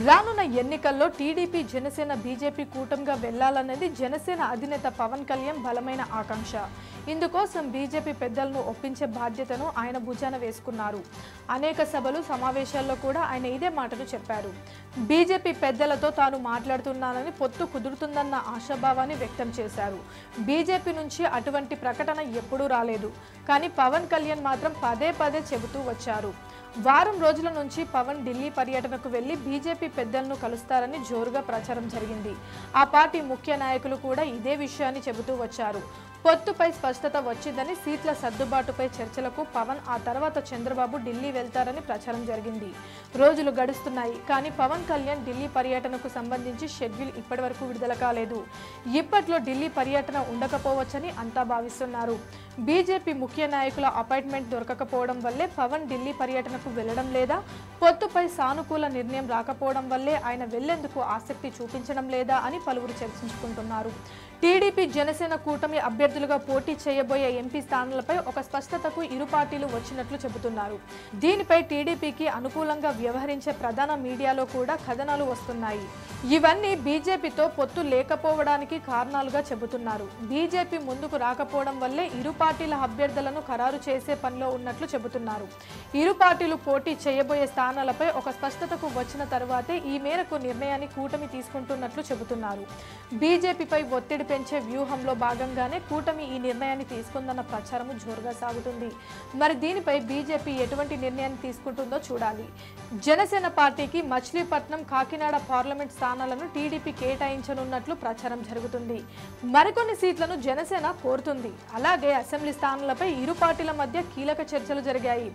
రానున్న ఎన్నికల్లో TDP Janasena BJP కూటమిగా వెళ్లాలనేది జనసేన అధినేత పవన్ కళ్యాణ్ బలమైన ఆకాంక్ష. ఇందుకోసం బీజేపీ పెద్దలను ఒప్పించే బాధ్యతను ఆయన భుజాన వేసుకున్నారు. అనేక సభలు సమావేశాల్లో కూడా ఆయన ఇదే మాటను చెప్పారు. బీజేపీ పెద్దలతో తాను మాట్లాడుతున్నానని, పొత్తు కుదురుతుందన్న ఆశాభావాన్ని వ్యక్తం చేశారు. బీజేపీ నుంచి అటువంటి ప్రకటన ఎప్పుడూ రాలేదు. కానీ పవన్ కళ్యాణ్ మాత్రం పదే పదే చెబుతూ వచ్చారు. వారం రోజుల నుంచి పవన్ ఢిల్లీ పర్యటనకు వెళ్లి బీజేపీ పెద్దలను కలుస్తారని జోరుగా ప్రచారం జరిగింది. ఆ పార్టీ ముఖ్య నాయకులు కూడా ఇదే విషయాన్ని చెబుతూ వచ్చారు. పొత్తుపై స్పష్టత వచ్చిందని, సీట్ల సర్దుబాటుపై చర్చలకు పవన్ ఆ తర్వాత చంద్రబాబు ఢిల్లీ వెళ్తారని ప్రచారం జరిగింది. రోజులు గడుస్తున్నాయి. కానీ పవన్ కళ్యాణ్ ఢిల్లీ పర్యటనకు సంబంధించి షెడ్యూల్ ఇప్పటివరకు విడుదల కాలేదు. ఇప్పట్లో ఢిల్లీ పర్యటన ఉండకపోవచ్చని అంతా భావిస్తున్నారు. బీజేపీ ముఖ్య నాయకుల అపాయింట్మెంట్ దొరకకపోవడం వల్లే పవన్ ఢిల్లీ పర్యటనకు వెళ్లడం లేదా, పొత్తుపై సానుకూల నిర్ణయం రాకపోవడం వల్లే ఆయన వెళ్లేందుకు ఆసక్తి చూపించడం లేదా అని పలువురు చర్చించుకుంటున్నారు. టీడీపీ జనసేన కూటమి అభ్యర్థులుగా పోటీ చేయబోయే ఎంపీ స్థానాలపై ఒక స్పష్టతకు ఇరు పార్టీలు వచ్చినట్లు చెబుతున్నారు. దీనిపై టీడీపీకి అనుకూలంగా వ్యవహరించే ప్రధాన మీడియాలో కూడా కథనాలు వస్తున్నాయి. ఇవన్నీ బీజేపీతో పొత్తు లేకపోవడానికి కారణాలుగా చెబుతున్నారు. బీజేపీ ముందుకు రాకపోవడం వల్లే ఇరు పార్టీల అభ్యర్థులను ఖరారు చేసే పనిలో ఉన్నట్లు చెబుతున్నారు. ఇరు పార్టీలు పోటీ చేయబోయే స్థానాలపై ఒక స్పష్టతకు వచ్చిన తరువాతే ఈ మేరకు నిర్ణయాన్ని కూటమి తీసుకుంటున్నట్లు చెబుతున్నారు. బీజేపీపై ఒత్తిడి పెంచే వ్యూహంలో భాగంగానే కూటమి ఈ నిర్ణయాన్ని తీసుకుందన్న ప్రచారం జోరుగా సాగుతుంది. మరి దీనిపై బీజేపీ ఎటువంటి నిర్ణయాన్ని తీసుకుంటుందో చూడాలి. జనసేన పార్టీకి మచిలీపట్నం, కాకినాడ పార్లమెంట్ స్థానాలను టీడీపీ కేటాయించనున్నట్లు ప్రచారం జరుగుతుంది. మరికొన్ని సీట్లను జనసేన కోరుతుంది. అలాగే అసెంబ్లీ స్థానాలపై ఇరు పార్టీల మధ్య కీలక చర్చలు జరిగాయి.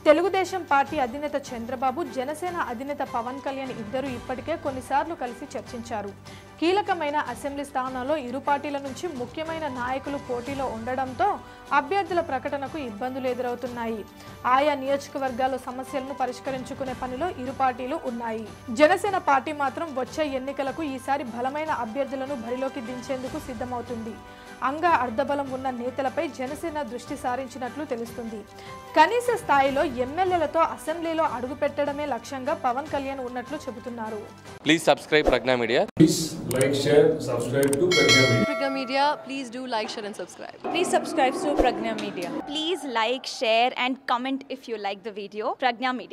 తెలుగుదేశం పార్టీ అధినేత చంద్రబాబు, జనసేన అధినేత పవన్ కళ్యాణ్ ఇద్దరు ఇప్పటికే కొన్నిసార్లు కలిసి చర్చించారు. కీలకమైన అసెంబ్లీ స్థానాల్లో ఇరు పార్టీల నుంచి ముఖ్యమైన నాయకులు పోటీలో ఉండడంతో అభ్యర్థుల ప్రకటనకు ఇబ్బందులు ఎదురవుతున్నాయి. ఆయా నియోజకవర్గాల సమస్యలను పరిష్కరించుకునే పనిలో ఇరు పార్టీలు ఉన్నాయి. జనసేన పార్టీ మాత్రం వచ్చే ఎన్నికలకు ఈసారి బలమైన అభ్యర్థులను బరిలోకి దించేందుకు సిద్ధమవుతుంది. అంగా అర్ధబలం ఉన్న నేతలపై జనసేన దృష్టి సారించినట్లు తెలుస్తుంది. కనీస స్థాయిలో ఎమ్మెల్యేలతో అసెంబ్లీలో అడుగు పెట్టడమే లక్ష్యంగా పవన్ కళ్యాణ్ ఉన్నట్లు చెబుతున్నారు. Please subscribe Pragna Media. Please like, share, subscribe to Pragna Media. Pragna Media, please do like, share and subscribe. Please subscribe to Pragna Media. Please like, share and comment if you like the video. Pragna Media.